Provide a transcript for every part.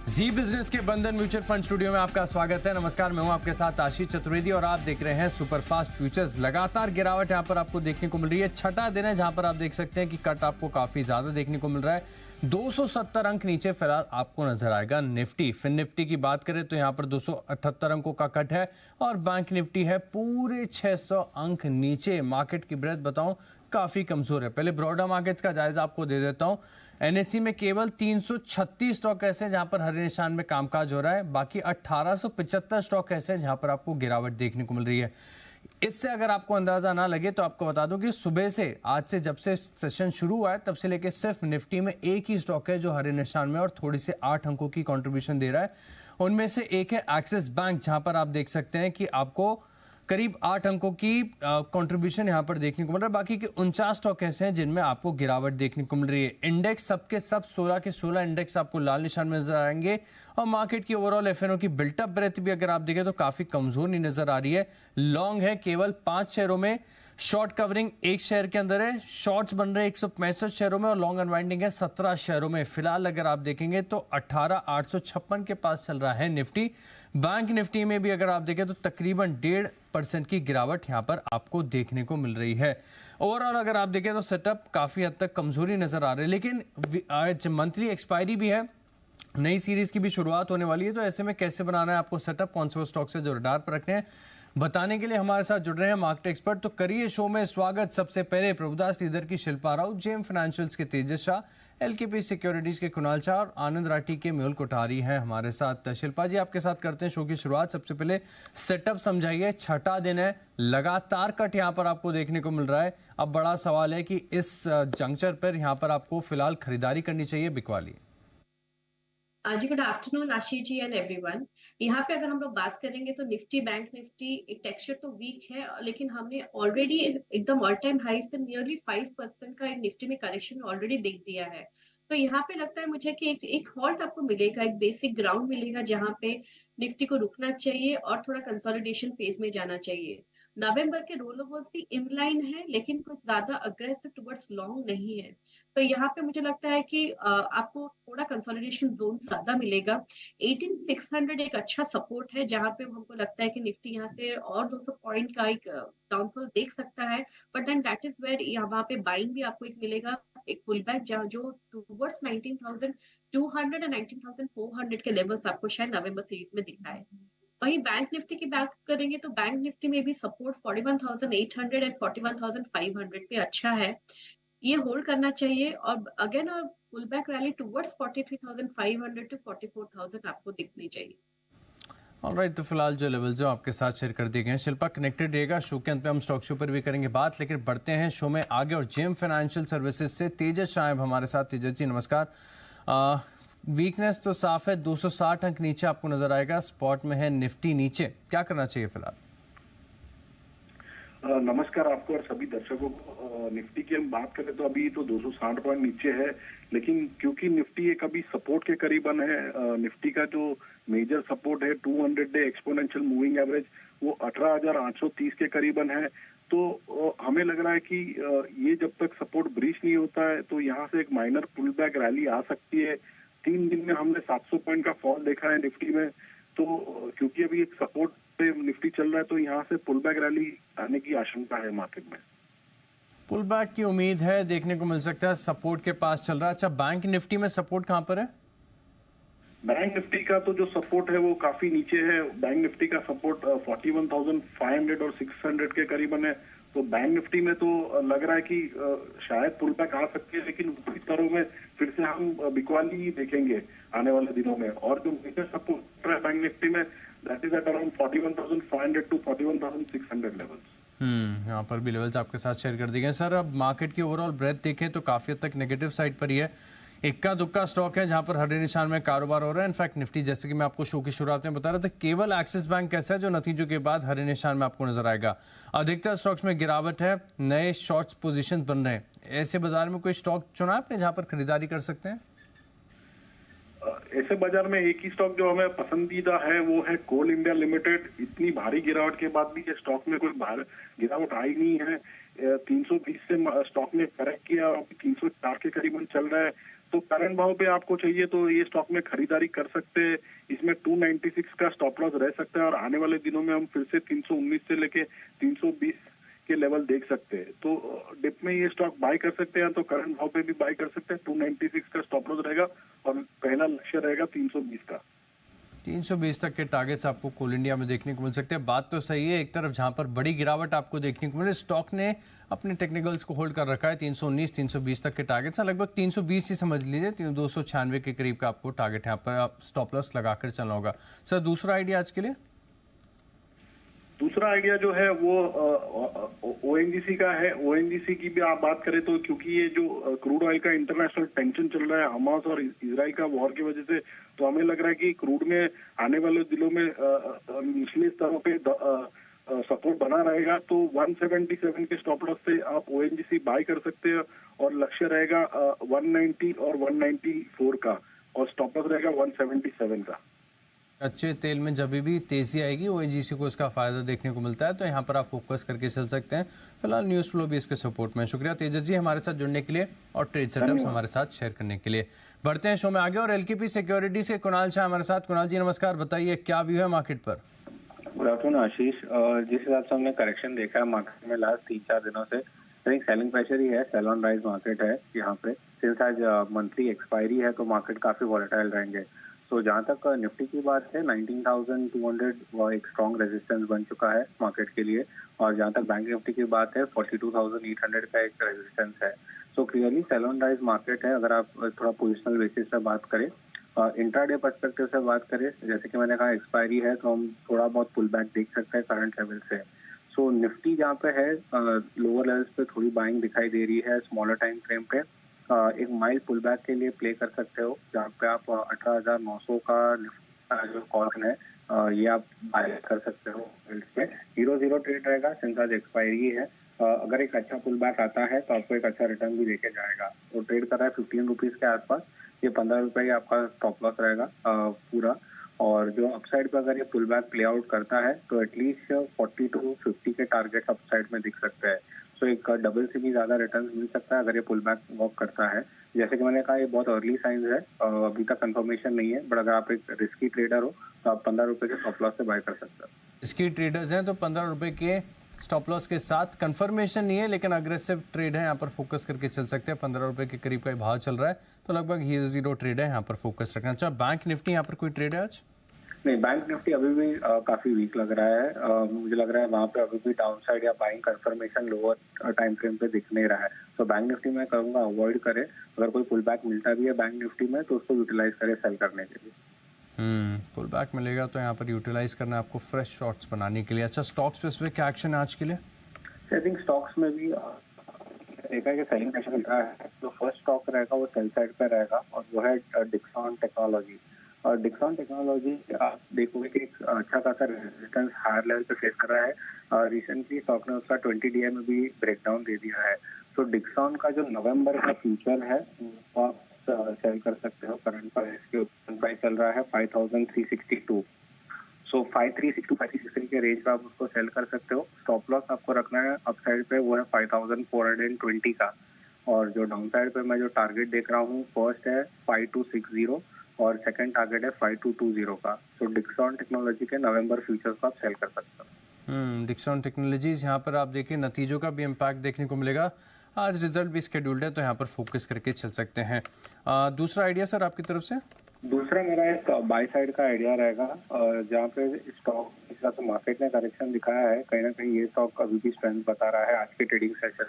जी business के बंधन mutual fund studio में आपका स्वागत है। नमस्कार, मैं हूं आपके साथ आशीष चतुर्वेदी और आप देख रहे हैं सुपरफास्ट फ्यूचर्स। लगातार गिरावट यहां पर आपको देखने को मिल रही है। छठा दिन है जहां पर आप देख सकते हैं कि कट आपको काफी ज्यादा देखने को मिल रहा है। 270 अंक नीचे फिलहाल आपको नजर आएगा निफ्टी। फिन निफ्टी की बात करें तो यहाँ पर 278 अंकों का कट है और बैंक निफ्टी है पूरे 600 अंक नीचे। मार्केट की ब्रेथ बताऊं काफी कमजोर है। पहले ब्रॉडर मार्केट्स का जायजा आपको दे देता हूं। एनएससी में केवल 336 स्टॉक ऐसे हैं जहां पर हरे निशान में कामकाज हो रहा है। बाकी 1875 स्टॉक ऐसे हैं जहां पर आपको गिरावट देखने को मिल रही है। इससे अगर आपको अंदाजा ना लगे तो आपको बता दूं कि सुबह से आज से जब से सेशन शुरू हुआ है तब से लेके सिर्फ निफ्टी में एक ही स्टॉक है जो हरे निशान में और थोड़ी से 8 अंकों की कंट्रीब्यूशन दे रहा है। उनमें से एक है एक्सिस बैंक, जहां पर आप देख सकते हैं कि आपको करीब 8 अंकों की कंट्रीब्यूशन यहां पर देखने को मिल रहा है। बाकी के 49 स्टॉक ऐसे हैं जिनमें आपको गिरावट देखने को मिल रही है। इंडेक्स सबके सब 16 के 16 इंडेक्स आपको लाल निशान में नजर आएंगे और मार्केट की ओवरऑल एफएनओ की बिल्टअप ब्रेथ भी अगर आप देखें तो काफी कमजोर नहीं नजर आ रही है। लॉन्ग है केवल 5 शेयरों में, शॉर्ट कवरिंग एक शेयर के अंदर है, शॉर्ट्स बन रहे हैं 165 शेयरों में और लॉन्ग अनवाइंडिंग है 17 शेयरों में। फिलहाल अगर आप देखेंगे तो 18,856 के पास चल रहा है निफ्टी। बैंक निफ्टी में भी अगर आप देखें तो तकरीबन 1.5% की गिरावट यहां पर आपको देखने को मिल रही है। ओवरऑल अगर आप देखें तो सेटअप काफी हद तक कमजोरी नजर आ रही है, लेकिन आज मंथली एक्सपायरी भी है, नई सीरीज की भी शुरुआत होने वाली है। तो ऐसे में कैसे बनाना है आपको सेटअप, कौन से वो स्टॉक से जो रडार पर रखने हैं, बताने के लिए हमारे साथ जुड़ रहे हैं मार्केट एक्सपर्ट। तो करिए शो में स्वागत सबसे पहले प्रभुदास लीडर की शिल्पा राउत, जेएम फाइनेंशियल्स के तेजस शाह, एलकेपी सिक्योरिटीज के कुणाल शाह और आनंद राठी के मेहुल कोठारी हैं हमारे साथ। शिल्पा जी, आपके साथ करते हैं शो की शुरुआत। सबसे पहले सेटअप समझाइए। छठा दिन है, लगातार कट यहाँ पर आपको देखने को मिल रहा है। अब बड़ा सवाल है कि इस जंक्चर पर यहाँ पर आपको फिलहाल खरीदारी करनी चाहिए, बिकवाली? जी, good afternoon Ashish ji and everyone. यहाँ पे अगर हम लोग बात करेंगे तो निफ्टी बैंक निफ्टी एक टेक्सचर तो वीक है, लेकिन हमने ऑलरेडी एकदम ऑल टाइम हाई से नियरली 5% का एक निफ्टी में करेक्शन ऑलरेडी देख दिया है। तो यहाँ पे लगता है मुझे कि एक हॉल्ट आपको मिलेगा, एक बेसिक ग्राउंड मिलेगा जहाँ पे निफ्टी को रुकना चाहिए और थोड़ा कंसोलिडेशन फेज में जाना चाहिए। नवंबर के रोल ओवर्स भी इनलाइन है, लेकिन कुछ ज्यादा अग्रेसिव टुवर्ड्स लॉन्ग नहीं है। तो यहाँ पे मुझे लगता है कि आपको थोड़ा कंसोलिडेशन जोन ज्यादा मिलेगा। 18600 एक अच्छा सपोर्ट है जहां पे हमको लगता है कि निफ्टी यहाँ से और 200 पॉइंट का एक डाउनफॉल देख सकता है। But then that is where यहाँ पे बाइंग भी आपको एक मिलेगा, एक पुल बैक जहाँ जो टूवर्ड्स 19,200 एंड 19,400 के लेवल्स आपको शायद नवंबर सीरीज में दिखा है। वहीं बैंक निफ्टी की बात करेंगे तो बैंक निफ्टी में भी सपोर्ट 41,800 एंड 41,500 पे अच्छा है, ये होल्ड करना चाहिए। और again pull back rally towards 43,500 to 44,000 आपको दिखनी चाहिए। ऑलराइट, तो फिलहाल जो लेवल्स हैं आपके साथ शेयर कर दिए गए हैं। शिल्पा कनेक्टेड रहेगा, शो के अंत में हम स्टॉक शो पर भी करेंगे बात, लेकिन बढ़ते हैं शो में आगे और जेएम फाइनेंशियल सर्विसेज से तेजस शाह हमारे साथ। तेजस जी नमस्कार। वीकनेस तो साफ है, 260 अंक नीचे आपको नजर आएगा। स्पॉट में है निफ्टी नीचे, क्या करना चाहिए फिलहाल? नमस्कार आपको और सभी दर्शकों को। निफ्टी की हम बात करें तो अभी तो 260 पॉइंट नीचे है, लेकिन क्योंकि निफ्टी एक अभी सपोर्ट के करीबन है, निफ्टी का जो मेजर सपोर्ट है 200 डे एक्सपोनेंशियल मूविंग एवरेज वो 18,830 के करीबन है। तो हमें लग रहा है कि ये जब तक सपोर्ट ब्रीच नहीं होता है तो यहाँ से एक माइनर पुल बैक रैली आ सकती है। 3 दिन में हमने 700 पॉइंट का फॉल देखा है निफ्टी में, तो क्योंकि अभी एक सपोर्ट पे निफ्टी चल रहा है तो यहाँ से पुल बैक रैली आने की आशंका है मार्केट में। पुल बैक की उम्मीद है, देखने को मिल सकता है, सपोर्ट के पास चल रहा है। अच्छा, बैंक निफ्टी में सपोर्ट कहां पर है? बैंक निफ्टी का तो जो सपोर्ट है वो काफी नीचे है। बैंक निफ्टी का सपोर्ट 41,500 और 600 के करीबन है। तो बैंक निफ्टी में तो लग रहा है कि शायद पुल बैक आ सकती है, लेकिन ऊपरी स्तरों में फिर से हम बिकवाली ही देखेंगे आने वाले दिनों में। और जो मेजर सपोर्ट है बैंक निफ्टी में that is at around 41,500 to 41,600 levels. यहाँ पर भी लेवल्स आपके साथ शेयर कर दिए गए। सर, अब मार्केट की ओवरऑल ब्रेथ देखें तो काफी हद तक नेगेटिव साइड पर ही है। इक्का दुक्का स्टॉक है जहां पर हरे निशान में कारोबार हो रहा है। इनफैक्ट निफ्टी, जैसे कि मैं आपको शो की शुरुआत में बता रहा था, केवल एक्सिस बैंक ऐसा है जो नतीजों के बाद हरे निशान में आपको नजर आएगा। अधिकतर स्टॉक्स में गिरावट है, नए शॉर्ट्स पोजीशन बन रहे हैं। ऐसे बाजार में कोई स्टॉक चुना आपने जहां पर खरीदारी कर सकते हैं? ऐसे बाजार में एक ही स्टॉक जो हमें पसंदीदा है वो है कोल इंडिया लिमिटेड। इतनी भारी गिरावट के बाद भी ये स्टॉक में कोई गिरावट आई नहीं है। 320 से स्टॉक ने करेक्ट किया, 304 के करीबन चल रहा है। तो करंट भाव पे आपको चाहिए तो ये स्टॉक में खरीदारी कर सकते हैं। इसमें 296 का स्टॉप लॉस रह सकता है और आने वाले दिनों में हम फिर से 319 से लेके 320 के लेवल देख सकते हैं। तो डिप में ये स्टॉक बाय कर सकते हैं, तो करंट भाव पे भी बाय कर सकते हैं। 296 का स्टॉप लॉस रहेगा और पहला लक्ष्य रहेगा 320 का। 320 तक के टारगेट्स आपको कोल इंडिया में देखने को मिल सकते हैं। बात तो सही है, एक तरफ जहां पर बड़ी गिरावट आपको देखने को मिले, स्टॉक ने अपने टेक्निकल्स को होल्ड कर रखा है। 319 320 तक के टारगेट्स हैं, लगभग 320 ही समझ लीजिए, 296 के करीब का आपको टारगेट यहाँ पर आप स्टॉप लॉस लगाकर चलना होगा। सर दूसरा आइडिया आज के लिए? दूसरा आइडिया जो है वो ओएनजीसी का है। ओएनजीसी की भी आप बात करें तो क्योंकि ये जो क्रूड ऑयल का इंटरनेशनल टेंशन चल रहा है हमास और इजराइल का वॉर की वजह से, तो हमें लग रहा है कि क्रूड में आने वाले दिनों में निचले स्तरों पे सपोर्ट बना रहेगा। तो 177 के स्टॉप लॉस से आप ओएनजीसी बाय कर सकते हैं और लक्ष्य रहेगा 190 और 194 का और स्टॉप लॉस रहेगा 177 का। कच्चे तेल में जब भी तेजी आएगी ओएनजीसी को इसका फायदा देखने को मिलता है, तो यहाँ पर आप फोकस करके चल सकते हैं। फिलहाल न्यूज़ फ्लो भी इसके सपोर्ट में। शुक्रिया तेजस जी हमारे साथ जुड़ने के लिए और ट्रेड सेटअप्स हमारे साथ शेयर करने के लिए। बढ़ते हैं शो में आगे और एलकेपी सिक्योरिटी से कुणाल शाह हमारे साथ। कुणाल जी नमस्कार, बताइए क्या व्यू है मार्केट पर? गुड आफ्टरनून आशीष। जिस हिसाब से हमने करेक्शन देखा है मार्केट में लास्ट 3-4 दिनों से, आई सेलिंग प्रेशर ही है, सेल ऑन राइज मार्केट है यहाँ पे। सिंस आज मंथली एक्सपायरी है तो मार्केट काफी वॉलेटाइल रहेंगे। तो जहाँ तक निफ्टी की बात है 19,200 एक स्ट्रॉन्ग रेजिस्टेंस बन चुका है मार्केट के लिए, और जहाँ तक बैंक निफ्टी की बात है 42,800 का एक रेजिस्टेंस है। So clearly sell on rise market है। अगर आप थोड़ा पोजिशनल बेसिस पे बात करें, इंट्राडे पर्सपेक्टिव से बात करें, जैसे कि मैंने कहा एक्सपायरी है तो हम थोड़ा बहुत पुल बैक देख सकते हैं करंट लेवल से। सो निफ्टी जहाँ पे है लोअर लेवल्स पे थोड़ी बाइंग दिखाई दे रही है स्मॉलर टाइम फ्रेम पे। एक माइल्ड पुल बैक के लिए प्ले कर सकते हो, जहाँ पे आप 18,900 का जो कॉल है ये आप बाय कर सकते हो। इसमें 0-0 ट्रेड रहेगा सिंस आज एक्सपायरी है। अगर एक अच्छा पुल बैक आता है तो आपको एक अच्छा रिटर्न भी देके जाएगा। तो ट्रेड कर रहा है 15 रुपीज के आसपास। ये 15 रुपये आपका स्टॉप लॉस रहेगा पूरा। और जो अपसाइड पे अगर ये पुल बैक प्ले आउट करता है तो एटलीस्ट 40 to 50 के टारगेट अपसाइड में दिख सकते हैं। सो एक डबल से भी ज्यादा रिटर्न मिल सकता है अगर ये पुल बैक वर्क करता है। जैसे कि मैंने कहा ये बहुत अर्ली साइंस है, अभी तक कंफर्मेशन नहीं है, बट अगर आप एक रिस्की ट्रेडर हो तो आप 15 रुपये के स्टॉप लॉस से बाय कर सकते हो। रिस्की ट्रेडर्स हैं तो 15 रुपये के स्टॉप लॉस के साथ, कंफर्मेशन नहीं है लेकिन अग्रेसिव ट्रेड है, यहाँ पर फोकस करके चल सकते हैं। 15 रुपये के करीब का भाव चल रहा है तो लगभग 0-0 ट्रेड है, यहाँ पर फोकस रखना। अच्छा बैंक निफ्टी यहाँ पर कोई ट्रेड है आज? नहीं, बैंक निफ्टी अभी भी काफी वीक लग रहा है। मुझे लग रहा है वहाँ पे अभी भी डाउन साइड या buying confirmation lower time frame पे दिख नहीं रहा है। तो बैंक निफ्टी में कहूँगा अवॉइड करे। अगर कोई पुल बैक मिलता भी है बैंक निफ्टी में तो उसको यूटिलाइज करे सेल करने के लिए। पुल बैक मिलेगा तो यहाँ पर यूटिलाइज करना आपको फ्रेश शॉट्स बनाने के लिए। अच्छा स्टॉक स्पेसिफिक क्या एक्शन है आज के लिए? आई थिंक स्टॉक्स में भी देखा है कि सेलिंग प्रेशर मिल रहा है। जो फर्स्ट स्टॉक रहेगा वो सेल साइड पे रहेगा और वो है डिक्सॉन टेक्नोलॉजी। और डिक्सॉन टेक्नोलॉजी आप देखोगे कि एक अच्छा खासा रेजिस्टेंस हायर लेवल पे फेस कर रहा है। रिसेंटली स्टॉक ने उसका 20 DI में भी ब्रेकडाउन दे दिया है। तो डिक्सॉन का जो नवंबर का फ्यूचर है वो आप सेल कर सकते हो। करंट प्राइस के प्राइस चल रहा है 5,362। सो 5,362 5,363 के रेंज में आप उसको सेल कर सकते हो। स्टॉप लॉस आपको रखना है अपसाइड पे वो है 5,420 का। और जो डाउन साइड पे मैं जो टारगेट देख रहा हूँ फर्स्ट है 5,260 और सेकंड टारगेट है 5,220 का। तो डिक्सॉन टेक्नोलॉजी के नवंबर फ्यूचर्स को आप सेल कर सकते हो। डिक्सॉन टेक्नोलॉजीज यहाँ पर आप देखिए नतीजों का भी इम्पैक्ट देखने को मिलेगा। आज रिजल्ट भी स्केड्यूल्ड है तो यहाँ पर फोकस करके चल सकते हैं। दूसरा आइडिया सर आपकी तरफ से? दूसरा मेरा एक बाय साइड का आइडिया रहेगा, जहाँ पे स्टॉक जिस तरह से मार्केट ने करेक्शन दिखाया है कहीं ना कहीं ये स्टॉक अभी भी स्ट्रेंथ बता रहा है आज के ट्रेडिंग सेशन।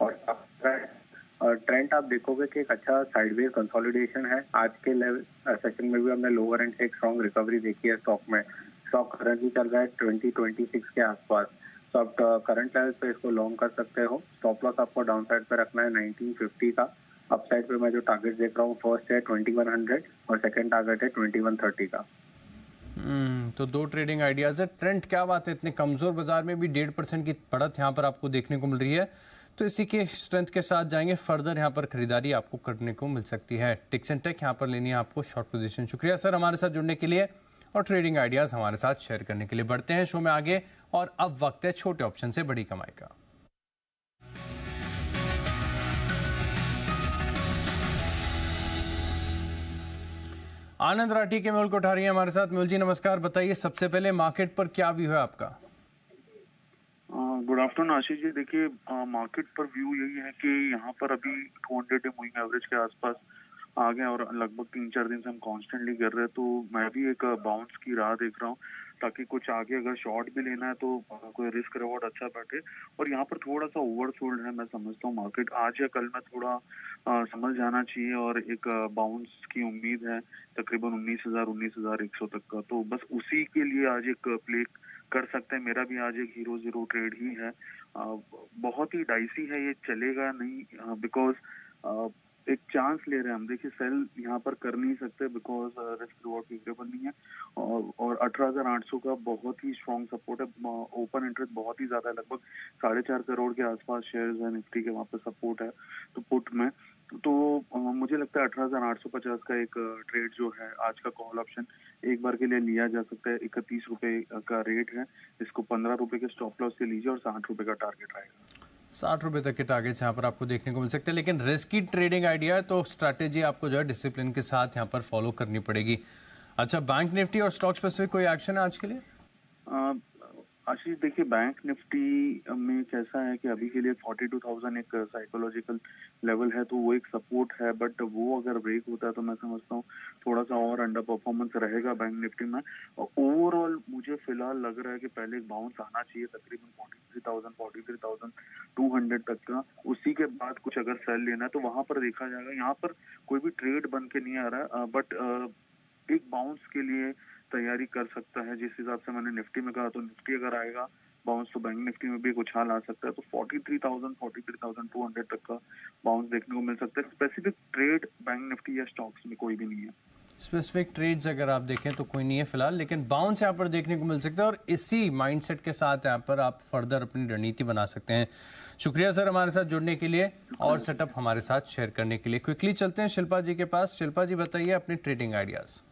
और ट्रेंड आप देखोगे कि एक अच्छा साइडवेज कंसोलिडेशन है। आज के लेवल सेशन में भी हमने लोअर एंड से एक स्ट्रॉन्ग रिकवरी देखी है स्टॉक में। स्टॉक करंटली चल रहा है 2026 के आसपास। तो आप करंट लेवल पे इसको लॉन्ग कर सकते हो। स्टॉप लॉस आपको डाउन साइड पे रखना है 1950 का। अपसाइड पे मैं जो टारगेट देख रहा हूँ फर्स्ट है 2100 और सेकंड टारगेट है 2130 का। तो दो ट्रेडिंग आइडियाज है। ट्रेंड क्या बात है, इतने कमजोर बाजार में भी 1.5% की बढ़त यहाँ पर आपको देखने को मिल रही है, तो इसी के स्ट्रेंथ के साथ जाएंगे फर्दर। यहाँ पर खरीदारी आपको करने को मिल सकती है। टिक्स एंड टेक यहाँ पर लेनी है आपको शॉर्ट पोजीशन। शुक्रिया सर हमारे साथ जुड़ने के लिए और ट्रेडिंग आइडियाज हमारे साथ शेयर करने के लिए। बढ़ते हैं शो में आगे और अब वक्त है छोटे ऑप्शन से बड़ी कमाई का। आनंद राठी के मेहुल कोठारी हैं हमारे साथ। मेहुल जी नमस्कार, बताइए सबसे पहले मार्केट पर क्या व्यू है आपका? गुड आफ्टरनून आशीष जी। देखिए मार्केट पर व्यू यही है कि यहाँ पर अभी 200 डे मूविंग एवरेज के आसपास आ गए और लगभग 3-4 दिन से हम कॉन्स्टेंटली कर रहे हैं, तो मैं भी एक बाउंस की राह देख रहा हूँ ताकि कुछ आगे अगर शॉर्ट भी लेना है तो कोई रिस्क रिवॉर्ड अच्छा बैठे। और यहाँ पर थोड़ा सा ओवरसोल्ड है, मैं समझता हूँ मार्केट आज या कल में थोड़ा समझ जाना चाहिए और एक बाउंस की उम्मीद है तकरीबन 19,100 तक का, तो बस उसी के लिए आज एक प्ले कर सकते हैं। मेरा भी आज एक 0-0 ट्रेड ही है। बहुत ही डाइसी है, ये चलेगा नहीं बिकॉज एक चांस ले रहे हैं हम। देखिए सेल यहाँ पर कर नहीं सकते बिकॉज रिस्क रिवॉर्ड फेवरेबल नहीं है और 18,800 का बहुत ही स्ट्रॉन्ग सपोर्ट है। ओपन इंटरेस्ट बहुत ही ज्यादा है, लगभग 4.5 करोड़ के आसपास शेयर्स है निफ्टी के, वहाँ पे सपोर्ट है तो पुट में। तो मुझे लगता है 18,850 का एक ट्रेड जो है आज का कॉल ऑप्शन एक बार के लिए लिया जा सकता है। 31 रुपए का रेट है, इसको 15 रुपए के स्टॉप लॉस से लीजिए और 60 रुपए का टारगेट रहेगा। 60 रुपए तक के टारगेट्स यहाँ पर आपको देखने को मिल सकते हैं, लेकिन रिस्की ट्रेडिंग आइडिया है तो स्ट्रैटेजी आपको जो है डिसिप्लिन के साथ यहाँ पर फॉलो करनी पड़ेगी। अच्छा, बैंक निफ्टी और स्टॉक स्पेसिफिक कोई एक्शन है आज के लिए? आशीष देखिए बैंक निफ्टी में कैसा है कि अभी के लिए 42,000 एक साइकोलॉजिकल लेवल है, तो वो एक सपोर्ट है, बट वो अगर ब्रेक होता है तो मैं समझता हूँ थोड़ा सा और अंडर परफॉर्मेंस रहेगा बैंक निफ्टी में। और ओवरऑल मुझे फिलहाल लग रहा है कि पहले एक बाउंस आना चाहिए तकरीबन 43,200 तक का, उसी के बाद कुछ अगर सेल लेना है तो वहां पर देखा जाएगा। यहाँ पर कोई भी ट्रेड बन के नहीं आ रहा है, बट एक बाउंस के लिए तैयारी कर सकता है। जिस हिसाब से मैंने निफ्टी में कहा, तो निफ्टी अगर आएगा बाउंस तो बैंक निफ्टी में भी एक उछाल आ सकता है, तो 43,200 तक का बाउंस देखने को मिल सकता है। स्पेसिफिक ट्रेड बैंक निफ्टी या स्टॉक्स में कोई भी नहीं है। स्पेसिफिक ट्रेड्स अगर आप देखें तो कोई नहीं है फिलहाल, लेकिन बाउंस यहाँ पर देखने को मिल सकता है और इसी माइंडसेट के साथ यहाँ पर आप फर्दर अपनी रणनीति बना सकते हैं। शुक्रिया सर हमारे साथ जुड़ने के लिए और सेटअप हमारे साथ शेयर करने के लिए। क्विकली चलते हैं शिल्पा जी के पास। शिल्पा जी बताइए अपनी ट्रेडिंग आइडियाज।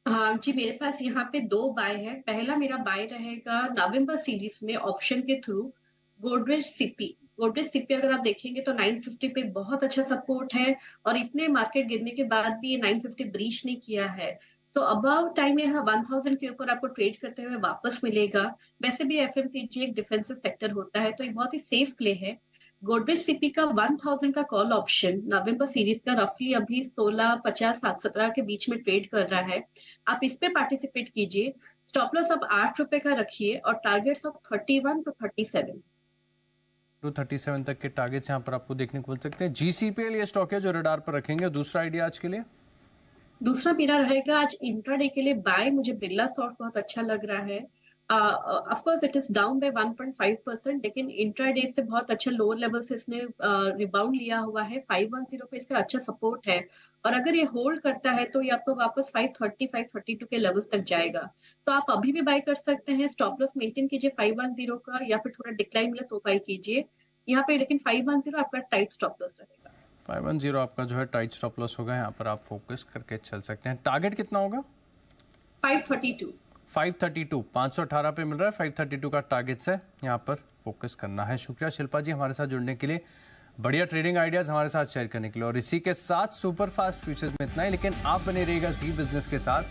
हाँ जी, मेरे पास यहाँ पे 2 बाय है। पहला मेरा बाय रहेगा नवंबर सीरीज में ऑप्शन के through Godrej CP. Godrej CP अगर आप देखेंगे तो 950 पे बहुत अच्छा सपोर्ट है और इतने मार्केट गिरने के बाद भी ये 950 ब्रीच नहीं किया है, तो अबाउट टाइम में 1000 के ऊपर आपको ट्रेड करते हुए वापस मिलेगा। वैसे भी एफएमसीजी एक डिफेंसिव सेक्टर होता है, तो ये बहुत ही सेफ प्ले है। गोदरेज सीपी का 1000 का कॉल ऑप्शन नवंबर सीरीज का रफली अभी 16.50 7.17 के बीच में ट्रेड कर रहा है। आप इस पे पार्टिसिपेट कीजिए। स्टॉप लॉस आप 8 रुपए का रखिए और टारगेट्स ऑफ 31 to 37 37 तक के टारगेट्स यहाँ पर आपको देखने को मिल सकते हैं। जीसीपीएल ये स्टॉक है जो रडार पर रखेंगे। दूसरा आइडिया आज के लिए? दूसरा मेरा रहेगा आज इंट्राडे के लिए बाय। मुझे बिरला सॉफ्ट बहुत अच्छा लग रहा है। Of course it is down by 1.5%, लेकिन इंट्राडे से बहुत अच्छा लोअर लेवल से इसने रिबाउंड लिया हुआ है। 510 पे इसका अच्छा सपोर्ट है और अगर ये होल्ड करता है तो ये आपको वापस 530 532 के लेवल्स तक जाएगा, तो आप अभी भी बाय कर सकते हैं। स्टॉप लॉस मेंटेन कीजिए 510 का, या फिर थोड़ा डिक्लाइन मिले तो बाय कीजिए यहाँ पे, लेकिन 510 आपका टाइट स्टॉप लॉस रहेगा। 510 आपका जो है टाइट स्टॉप लॉस होगा, यहाँ पर आप फोकस करके चल सकते हैं। टारगेट कितना होगा? 532 518 पे मिल रहा है। 532 का टारगेट से यहाँ पर फोकस करना है। शुक्रिया शिल्पा जी हमारे साथ जुड़ने के लिए, बढ़िया ट्रेडिंग आइडियाज हमारे साथ शेयर करने के लिए। और इसी के साथ सुपर फास्ट फ्यूचर्स में इतना ही, लेकिन आप बने रहिएगा जी बिजनेस के साथ।